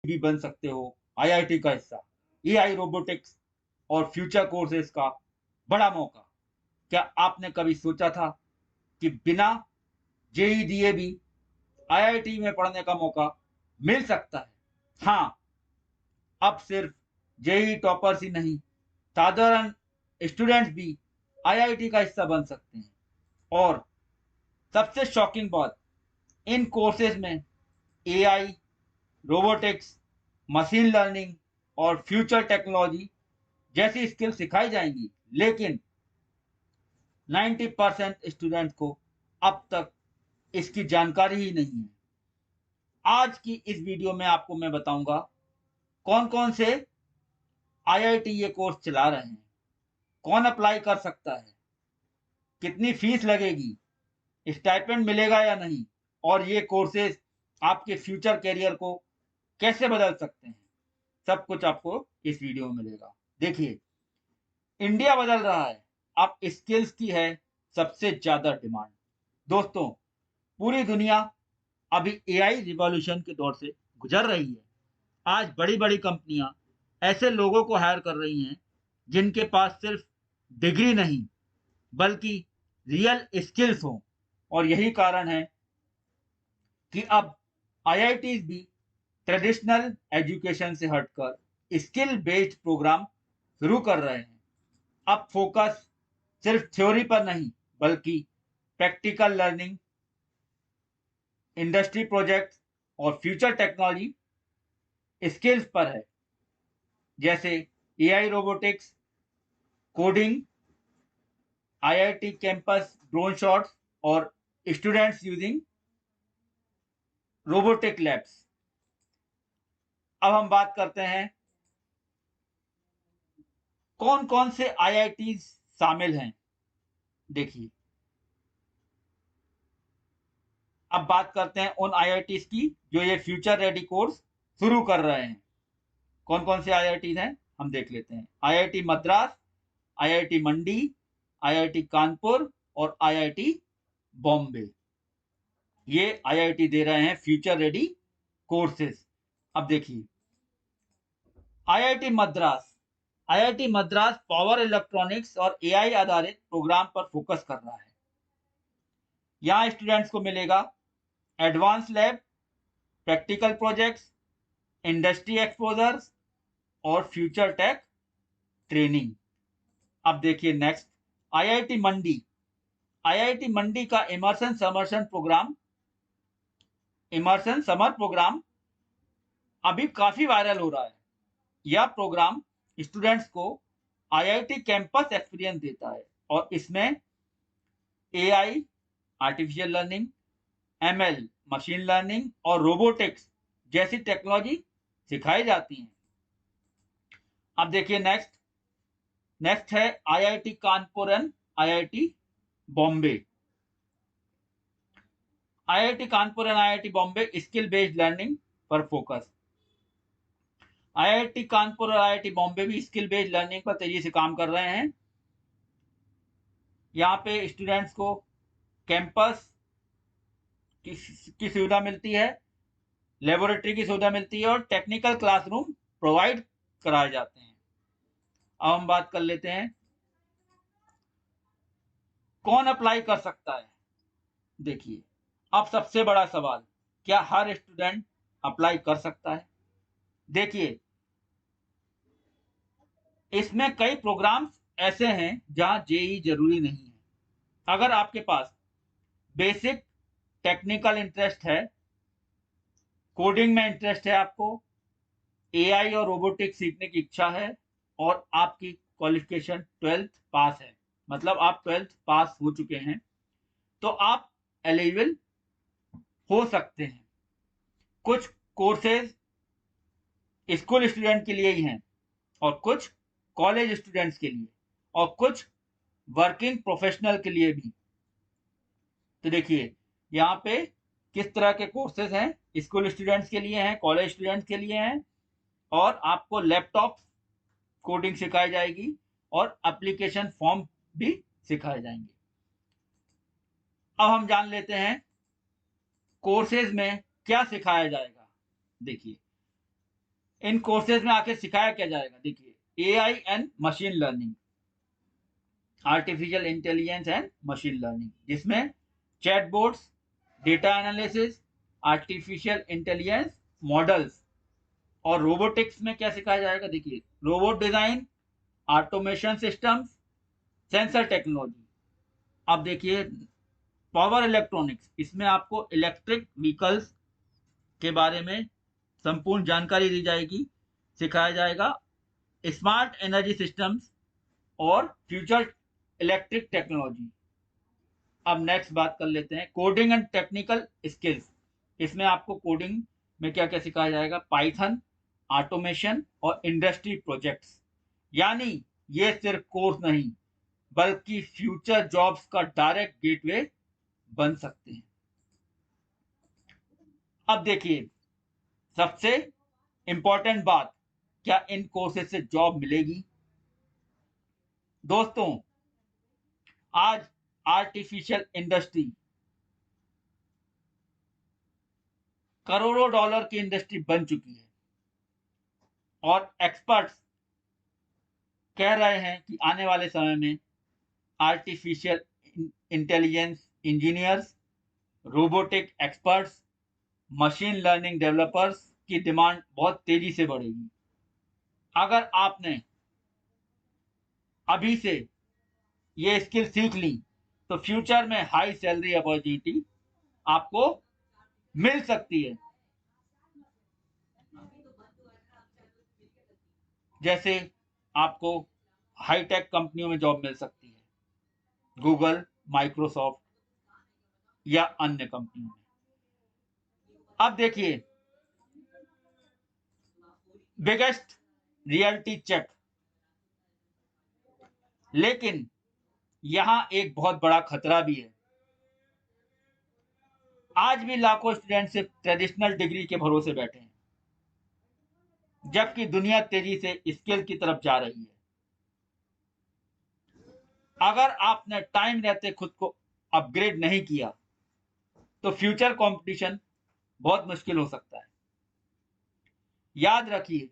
भी बन सकते हो आईआईटी का हिस्सा। एआई रोबोटिक्स और फ्यूचर कोर्सेज का बड़ा मौका। क्या आपने कभी सोचा था कि बिना जेईई दिए भी आईआईटी में पढ़ने का मौका मिल सकता है? हाँ, अब सिर्फ जेईई टॉपर्स ही नहीं, साधारण स्टूडेंट्स भी आईआईटी का हिस्सा बन सकते हैं। और सबसे शॉकिंग बात, इन कोर्सेज में एआई, रोबोटिक्स, मशीन लर्निंग और फ्यूचर टेक्नोलॉजी जैसी स्किल सिखाई जाएंगी, लेकिन 90% स्टूडेंट को अब तक इसकी जानकारी ही नहीं है। आज की इस वीडियो में आपको मैं बताऊंगा कौन कौन से आईआईटी ये कोर्स चला रहे हैं, कौन अप्लाई कर सकता है, कितनी फीस लगेगी, स्टाइपेंड मिलेगा या नहीं, और ये कोर्सेज आपके फ्यूचर करियर को कैसे बदल सकते हैं। सब कुछ आपको इस वीडियो में मिलेगा। देखिए, इंडिया बदल रहा है, अब स्किल्स की है सबसे ज्यादा डिमांड। दोस्तों, पूरी दुनिया अभी एआई रिवॉल्यूशन के दौर से गुजर रही है। आज बड़ी बड़ी कंपनियां ऐसे लोगों को हायर कर रही हैं जिनके पास सिर्फ डिग्री नहीं बल्कि रियल स्किल्स हो। और यही कारण है कि अब आईआईटीज भी ट्रेडिशनल एजुकेशन से हटकर स्किल बेस्ड प्रोग्राम शुरू कर रहे हैं। अब फोकस सिर्फ थ्योरी पर नहीं बल्कि प्रैक्टिकल लर्निंग, इंडस्ट्री प्रोजेक्ट और फ्यूचर टेक्नोलॉजी स्किल्स पर है, जैसे AI robotics, coding, IIT campus drone shots और स्टूडेंट्स यूजिंग रोबोटिक लैब्स। अब हम बात करते हैं कौन कौन से आईआईटी शामिल हैं। देखिए, अब बात करते हैं उन आईआईटीज की जो ये फ्यूचर रेडी कोर्स शुरू कर रहे हैं। कौन कौन से आईआईटीज हैं हम देख लेते हैं। आईआईटी मद्रास, आईआईटी मंडी, आईआईटी कानपुर और आईआईटी बॉम्बे, ये आईआईटी दे रहे हैं फ्यूचर रेडी कोर्सेज। अब देखिए, IIT Madras, IIT Madras power electronics और एआई आधारित प्रोग्राम पर फोकस कर रहा है। यहाँ स्टूडेंट्स को मिलेगा advance lab, practical projects, industry exposures और फ्यूचर टेक ट्रेनिंग। अब देखिए नेक्स्ट, आईआईटी मंडी, आईआईटी मंडी का इमर्शन समर प्रोग्राम अभी काफी वायरल हो रहा है। यह प्रोग्राम स्टूडेंट्स को आईआईटी कैंपस एक्सपीरियंस देता है और इसमें AI, artificial learning, ML, machine learning और रोबोटिक्स जैसी टेक्नोलॉजी सिखाई जाती हैं। अब देखिए नेक्स्ट है IIT Kanpur and IIT Bombay. IIT Kanpur and IIT Bombay skill based learning पर फोकस। आईआईटी कानपुर और आईआईटी बॉम्बे भी स्किल बेस्ड लर्निंग पर तेजी से काम कर रहे हैं। यहाँ पे स्टूडेंट्स को कैंपस की सुविधा मिलती है, लेबोरेटरी की सुविधा मिलती है और टेक्निकल क्लासरूम प्रोवाइड कराए जाते हैं। अब हम बात कर लेते हैं कौन अप्लाई कर सकता है। देखिए, अब सबसे बड़ा सवाल, क्या हर स्टूडेंट अप्लाई कर सकता है? देखिए, इसमें कई प्रोग्राम्स ऐसे हैं जहां जेईई जरूरी नहीं है। अगर आपके पास बेसिक टेक्निकल इंटरेस्ट है, कोडिंग में इंटरेस्ट है आपको, एआई और रोबोटिक्स सीखने की इच्छा है और आपकी क्वालिफिकेशन 12th पास है, मतलब आप 12th पास हो चुके हैं, तो आप एलिजिबल हो सकते हैं। कुछ कोर्सेज स्कूल स्टूडेंट के लिए ही हैं और कुछ कॉलेज स्टूडेंट्स के लिए और कुछ वर्किंग प्रोफेशनल के लिए भी। तो देखिए, यहाँ पे किस तरह के कोर्सेज हैं, स्कूल स्टूडेंट्स के लिए हैं, कॉलेज स्टूडेंट्स के लिए हैं, और आपको लैपटॉप कोडिंग सिखाई जाएगी और एप्लीकेशन फॉर्म भी सिखाए जाएंगे। अब हम जान लेते हैं कोर्सेज में क्या सिखाया जाएगा। देखिए, इन कोर्सेज में आखिर सिखाया क्या जाएगा? देखिए, AI and machine learning, artificial intelligence and machine learning, जिसमें chatbots, data analysis, artificial intelligence models, और रोबोटिक्स में क्या सिखाया जाएगा? देखिए, robot design, automation systems, sensor technology. अब देखिए, पावर इलेक्ट्रॉनिक्स, इसमें आपको इलेक्ट्रिक व्हीकल्स के बारे में संपूर्ण जानकारी दी जाएगी, सिखाया जाएगा स्मार्ट एनर्जी सिस्टम्स और फ्यूचर इलेक्ट्रिक टेक्नोलॉजी। अब नेक्स्ट बात कर लेते हैं कोडिंग एंड टेक्निकल स्किल्स। इसमें आपको कोडिंग में क्या क्या सिखाया जाएगा? पाइथन, ऑटोमेशन और इंडस्ट्री प्रोजेक्ट्स। यानी ये सिर्फ कोर्स नहीं, बल्कि फ्यूचर जॉब्स का डायरेक्ट गेटवे बन सकते हैं। अब देखिए, सबसे इंपॉर्टेंट बात, क्या इन कोर्सेज से जॉब मिलेगी? दोस्तों, आज आर्टिफिशियल इंडस्ट्री करोड़ों डॉलर की इंडस्ट्री बन चुकी है, और एक्सपर्ट्स कह रहे हैं कि आने वाले समय में artificial intelligence engineers, robotic experts, machine learning developers की डिमांड बहुत तेजी से बढ़ेगी। अगर आपने अभी से ये स्किल सीख ली, तो फ्यूचर में हाई सैलरी अपॉर्चुनिटी आपको मिल सकती है। जैसे आपको हाईटेक कंपनियों में जॉब मिल सकती है, गूगल, माइक्रोसॉफ्ट या अन्य कंपनियों में। अब देखिए, बिगेस्ट रियलिटी चेक, लेकिन यहां एक बहुत बड़ा खतरा भी है। आज भी लाखों स्टूडेंट सिर्फ ट्रेडिशनल डिग्री के भरोसे बैठे हैं, जबकि दुनिया तेजी से स्किल की तरफ जा रही है। अगर आपने टाइम रहते खुद को अपग्रेड नहीं किया, तो फ्यूचर कंपटीशन बहुत मुश्किल हो सकता है। याद रखिए,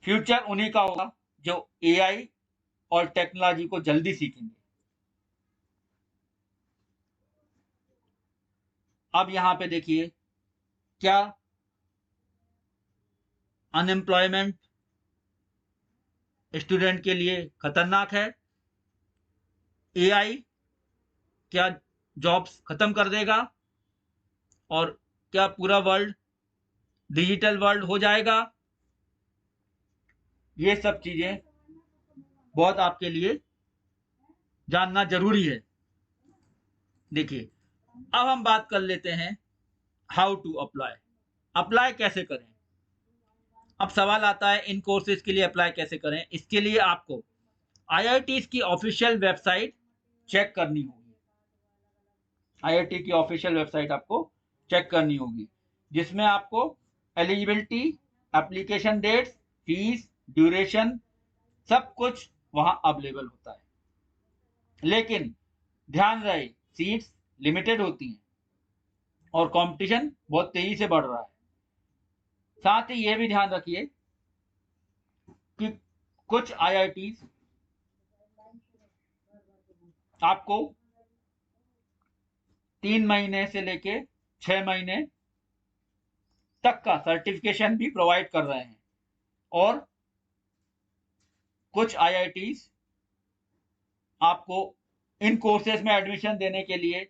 फ्यूचर उन्हीं का होगा जो एआई और टेक्नोलॉजी को जल्दी सीखेंगे। अब यहां पे देखिए, क्या अनएम्प्लॉयमेंट स्टूडेंट के लिए खतरनाक है? एआई क्या जॉब्स खत्म कर देगा? और क्या पूरा वर्ल्ड डिजिटल वर्ल्ड हो जाएगा? ये सब चीजें बहुत आपके लिए जानना जरूरी है। देखिए, अब हम बात कर लेते हैं हाउ टू अप्लाई। अप्लाई कैसे करें? अब सवाल आता है, इन कोर्सेज के लिए अप्लाई कैसे करें? इसके लिए आपको आईआईटीज की ऑफिशियल वेबसाइट चेक करनी होगी। आईआईटी की ऑफिशियल वेबसाइट आपको चेक करनी होगी, जिसमें आपको eligibility, application dates, fees, duration, सब कुछ वहां अवेलेबल होता है। लेकिन ध्यान रहे, सीट्स लिमिटेड होती हैं और कंपटीशन बहुत तेजी से बढ़ रहा है। साथ ही यह भी ध्यान रखिए कि कुछ आईआईटीज आपको 3 महीने से लेके 6 महीने तक का सर्टिफिकेशन भी प्रोवाइड कर रहे हैं, और कुछ आईआईटीज आपको इन कोर्सेज में एडमिशन देने के लिए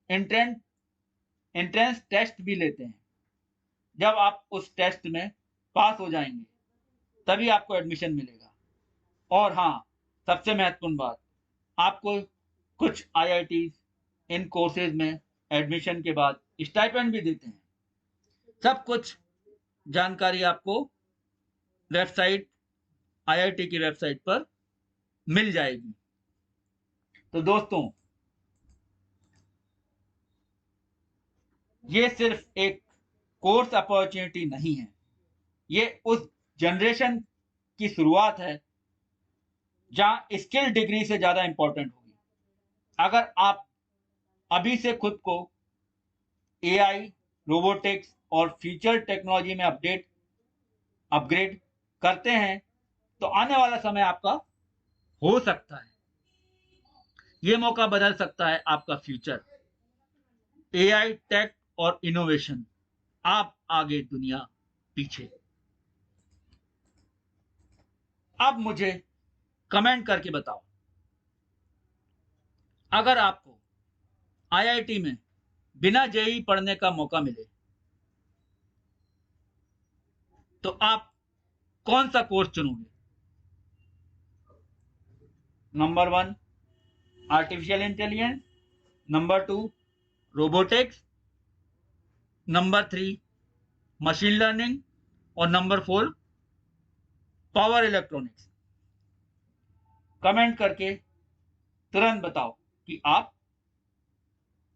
एंट्रेंस टेस्ट भी लेते हैं। जब आप उस टेस्ट में पास हो जाएंगे, तभी आपको एडमिशन मिलेगा। और हाँ, सबसे महत्वपूर्ण बात, आपको कुछ आईआईटीज इन कोर्सेज में एडमिशन के बाद स्टाइपेंड भी देते हैं। सब कुछ जानकारी आपको वेबसाइट, आईआईटी की वेबसाइट पर मिल जाएगी। तो दोस्तों, ये सिर्फ एक कोर्स अपॉर्चुनिटी नहीं है, ये उस जनरेशन की शुरुआत है जहां स्किल डिग्री से ज्यादा इंपॉर्टेंट होगी। अगर आप अभी से खुद को एआई, रोबोटिक्स, और फ्यूचर टेक्नोलॉजी में अपग्रेड करते हैं तो आने वाला समय आपका हो सकता है, ये मौका बदल सकता है आपका फ्यूचर। एआई, टेक और इनोवेशन, आप आगे, दुनिया पीछे। अब मुझे कमेंट करके बताओ, अगर आपको आईआईटी में बिना जेईई पढ़ने का मौका मिले तो आप कौन सा कोर्स चुनोगे? Number 1 artificial intelligence, number 2 robotics, number 3 machine learning और नंबर 4 पावर इलेक्ट्रॉनिक्स। कमेंट करके तुरंत बताओ कि आप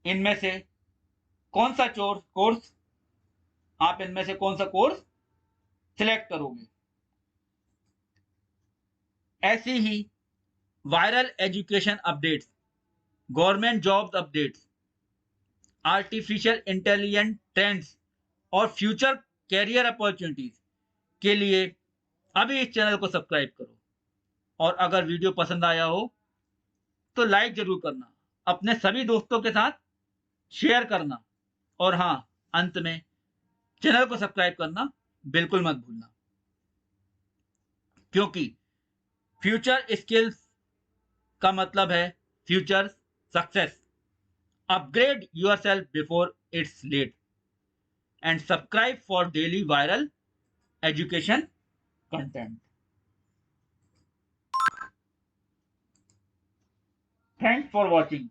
इनमें से कौन सा कोर्स सिलेक्ट करोगे। ऐसी ही viral education updates, government jobs updates, artificial intelligence trends और फ्यूचर कैरियर अपॉर्चुनिटीज के लिए अभी इस चैनल को सब्सक्राइब करो। और अगर वीडियो पसंद आया हो तो लाइक जरूर करना, अपने सभी दोस्तों के साथ शेयर करना और हाँ, अंत में चैनल को सब्सक्राइब करना बिल्कुल मत भूलना, क्योंकि फ्यूचर स्किल्स का मतलब है future success. Upgrade yourself before it's late and subscribe for daily viral education content. Thanks for watching.